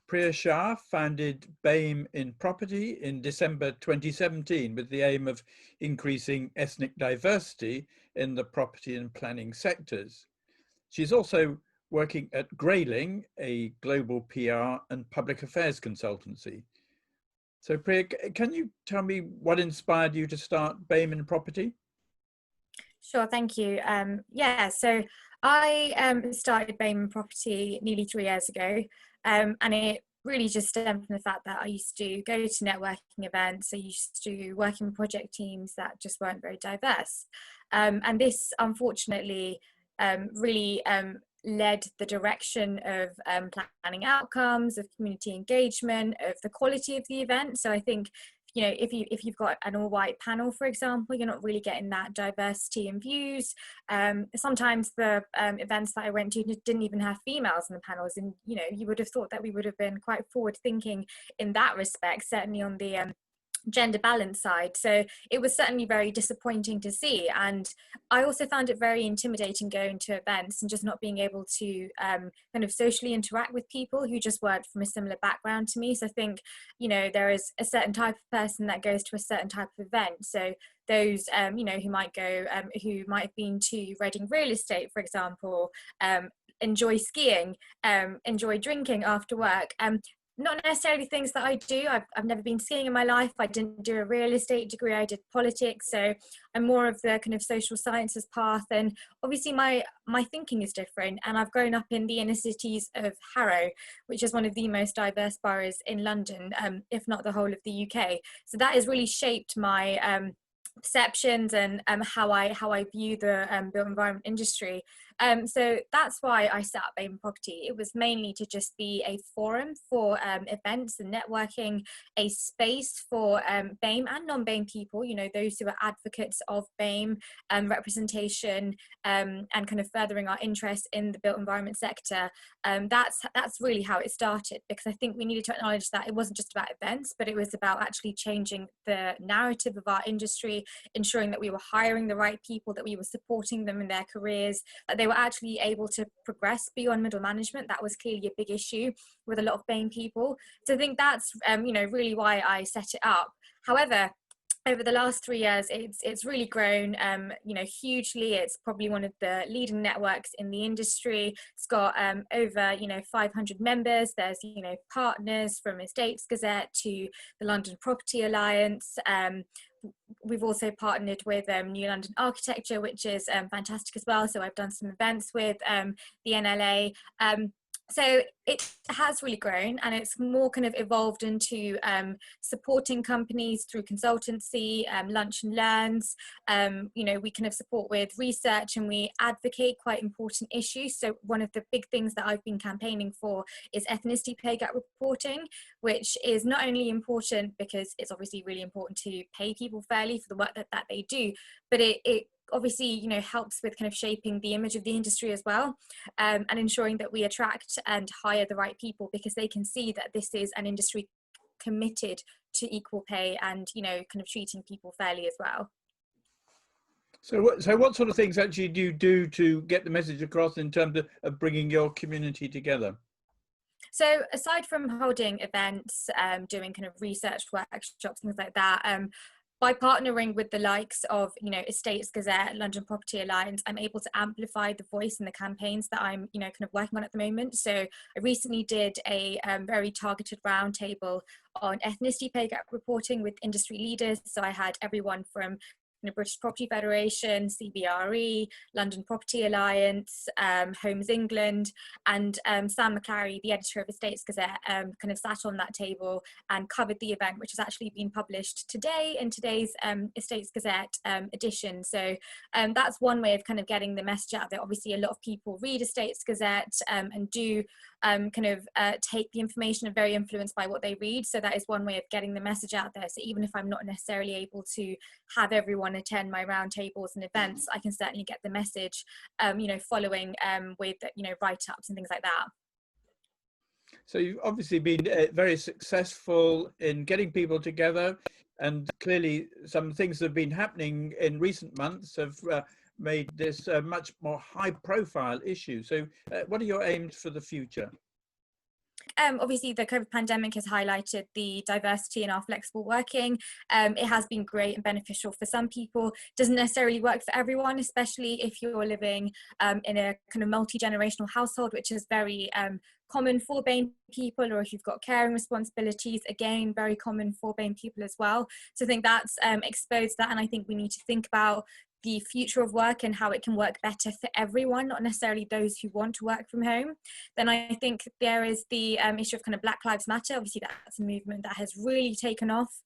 Priya Shah founded BAME in Property in December 2017 with the aim of increasing ethnic diversity in the property and planning sectors. She's also working at Grayling, a global PR and public affairs consultancy. So Priya, can you tell me what inspired you to start BAME in Property? Sure, thank you. Yeah, so I started BAME Property nearly 3 years ago, and it really just stemmed from the fact that I used to go to networking events. I used to work in project teams that just weren't very diverse, and this unfortunately really led the direction of planning outcomes, of community engagement, of the quality of the event. So I think, you know, if you've got an all-white panel, for example, you're not really getting that diversity in views. Sometimes the events that I went to didn't even have females in the panels, and you know, you would have thought that we would have been quite forward-thinking in that respect, certainly on the gender balance side. So it was certainly very disappointing to see, and I also found it very intimidating going to events and just not being able to kind of socially interact with people who just weren't from a similar background to me. So I think, you know, there is a certain type of person that goes to a certain type of event. So those you know, who might go who might have been to Reading real estate, for example, enjoy skiing, enjoy drinking after work, not necessarily things that I do. I've never been skiing in my life. I didn't do a real estate degree. I did politics. So I'm more of the kind of social sciences path. And obviously my thinking is different. And I've grown up in the inner cities of Harrow, which is one of the most diverse boroughs in London, if not the whole of the UK. So that has really shaped my perceptions and how I view the built environment industry. So that's why I set up BAME Property. It was mainly to just be a forum for events and networking, a space for BAME and non-BAME people, you know, those who are advocates of BAME representation, and kind of furthering our interest in the built environment sector. That's really how it started, because I think we needed to acknowledge that it wasn't just about events, but it was about actually changing the narrative of our industry, ensuring that we were hiring the right people, that we were supporting them in their careers, that they were actually able to progress beyond middle management. That was clearly a big issue with a lot of BAME people. So I think that's you know, really why I set it up. However, over the last 3 years, it's really grown, you know, hugely. It's probably one of the leading networks in the industry. It's got over, you know, 500 members. There's, you know, partners from Estates Gazette to the London Property Alliance. We've also partnered with New London Architecture, which is fantastic as well. So I've done some events with the NLA. So it has really grown, and it's more kind of evolved into supporting companies through consultancy, lunch and learns. You know, we kind of support with research, and we advocate quite important issues. So one of the big things that I've been campaigning for is ethnicity pay gap reporting, which is not only important because it's obviously really important to pay people fairly for the work that they do, but it obviously, you know, helps with kind of shaping the image of the industry as well, and ensuring that we attract and hire the right people, because they can see that this is an industry committed to equal pay and, you know, kind of treating people fairly as well. So what sort of things actually do you do to get the message across in terms of bringing your community together? So aside from holding events, doing kind of research workshops, things like that, by partnering with the likes of, you know, Estates Gazette, London Property Alliance, I'm able to amplify the voice and the campaigns that I'm, you know, kind of working on at the moment. So I recently did a very targeted roundtable on ethnicity pay gap reporting with industry leaders. So I had everyone from the British Property Federation, CBRE, London Property Alliance, Homes England, and Sam McClary, the editor of Estates Gazette, kind of sat on that table and covered the event, which has actually been published today in today's Estates Gazette edition. So that's one way of kind of getting the message out there. Obviously, a lot of people read Estates Gazette and do kind of take the information and very influenced by what they read. So that is one way of getting the message out there. So even if I'm not necessarily able to have everyone attend my roundtables and events, I can certainly get the message, you know, following with, you know, write-ups and things like that. So you've obviously been very successful in getting people together, and clearly some things that have been happening in recent months have made this a much more high-profile issue. So what are your aims for the future? obviously the COVID pandemic has highlighted the diversity in our flexible working. It has been great and beneficial for some people. Doesn't necessarily work for everyone, especially if you're living in a kind of multi-generational household, which is very common for BAME people, or if you've got caring responsibilities, again, very common for BAME people as well. So I think that's exposed that, and I think we need to think about the future of work and how it can work better for everyone, not necessarily those who want to work from home. Then I think there is the issue of kind of Black Lives Matter. Obviously, that's a movement that has really taken off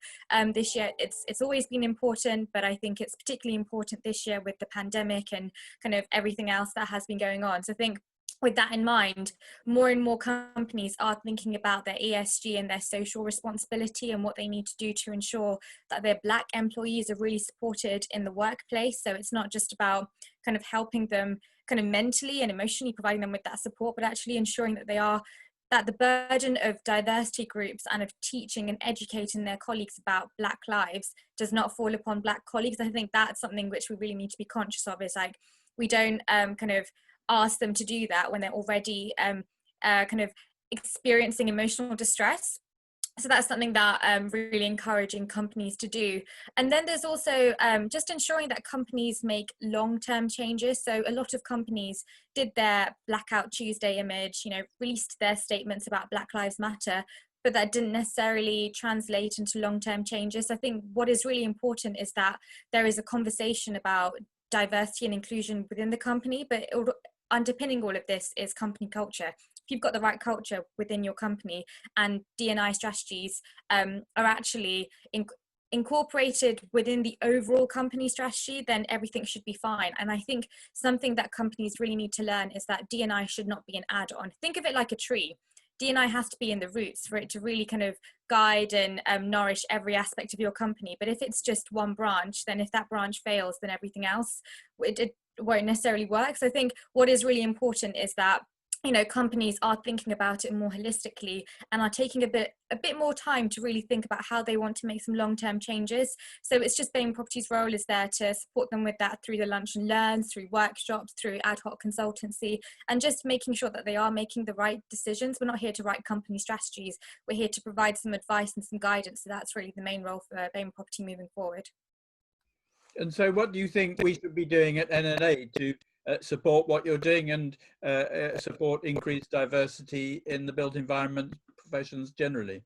this year. It's always been important, but I think it's particularly important this year with the pandemic and kind of everything else that has been going on. So I think with that in mind, more and more companies are thinking about their ESG and their social responsibility and what they need to do to ensure that their Black employees are really supported in the workplace. So it's not just about kind of helping them kind of mentally and emotionally, providing them with that support, but actually ensuring that that the burden of diversity groups and of teaching and educating their colleagues about Black lives does not fall upon Black colleagues. I think that's something which we really need to be conscious of, is like, we don't kind of ask them to do that when they're already kind of experiencing emotional distress. So that's something that I'm really encouraging companies to do. And then there's also just ensuring that companies make long-term changes. So a lot of companies did their Blackout Tuesday image, released their statements about Black Lives Matter, but that didn't necessarily translate into long-term changes. I think what is really important is that there is a conversation about diversity and inclusion within the company, but underpinning all of this is company culture. If you've got the right culture within your company and D&I strategies are actually incorporated within the overall company strategy, then everything should be fine. And I think something that companies really need to learn is that D&I should not be an add-on. Think of it like a tree. D&I has to be in the roots for it to really kind of guide and nourish every aspect of your company. But if it's just one branch, then if that branch fails, then everything else, it won't necessarily work. So I think what is really important is that companies are thinking about it more holistically and are taking a bit more time to really think about how they want to make some long-term changes. So it's just BAME Property's role is there to support them with that through the lunch and learns, through workshops, through ad hoc consultancy, and just making sure that they are making the right decisions. We're not here to write company strategies. We're here to provide some advice and some guidance. So that's really the main role for BAME Property moving forward. And so what do you think we should be doing at NNA to support what you're doing and support increased diversity in the built environment professions generally?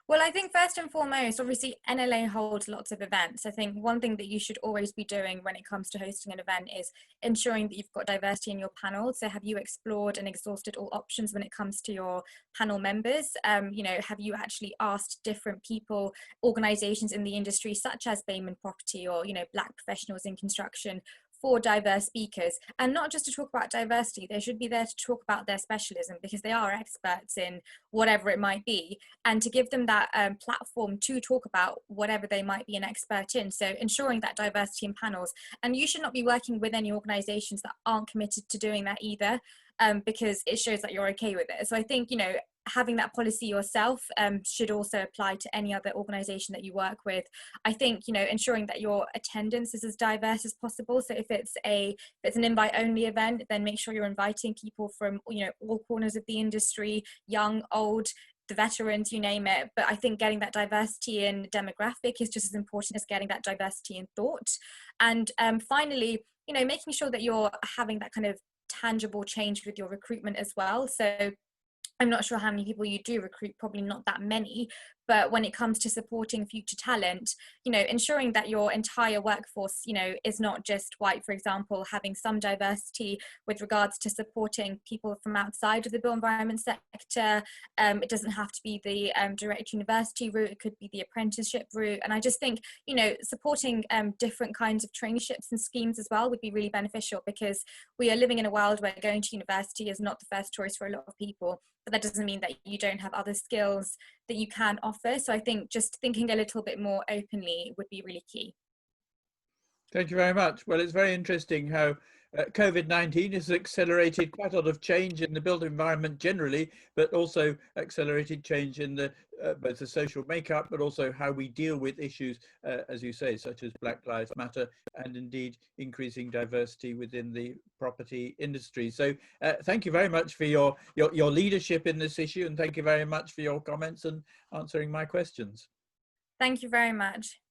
Well, I think first and foremost, obviously NLA holds lots of events. I think one thing that you should always be doing when it comes to hosting an event is ensuring that you've got diversity in your panel. So have you explored and exhausted all options when it comes to your panel members? Have you actually asked different people, organizations in the industry, such as BAME Property or, Black professionals in construction, for diverse speakers, and not just to talk about diversity. They should be there to talk about their specialism, because they are experts in whatever it might be, and to give them that platform to talk about whatever they might be an expert in. So ensuring that diversity in panels, and you should not be working with any organizations that aren't committed to doing that either, because it shows that you're okay with it. So I think, having that policy yourself should also apply to any other organization that you work with. I think, ensuring that your attendance is as diverse as possible. So if it's an invite only event, then make sure you're inviting people from, all corners of the industry, young, old, the veterans, you name it. But I think getting that diversity in demographic is just as important as getting that diversity in thought. And finally, making sure that you're having that kind of tangible change with your recruitment as well. So I'm not sure how many people you do recruit, probably not that many, but when it comes to supporting future talent, ensuring that your entire workforce, is not just white, for example, having some diversity with regards to supporting people from outside of the built environment sector. It doesn't have to be the direct university route, it could be the apprenticeship route. And I just think, supporting different kinds of traineeships and schemes as well would be really beneficial, because we are living in a world where going to university is not the first choice for a lot of people. But that doesn't mean that you don't have other skills that you can offer. So I think just thinking a little bit more openly would be really key. Thank you very much. Well, it's very interesting how COVID-19 has accelerated quite a lot of change in the built environment generally, but also accelerated change in the both the social makeup, but also how we deal with issues, as you say, such as Black Lives Matter, and indeed increasing diversity within the property industry. So thank you very much for your leadership in this issue, and thank you very much for your comments and answering my questions. Thank you very much.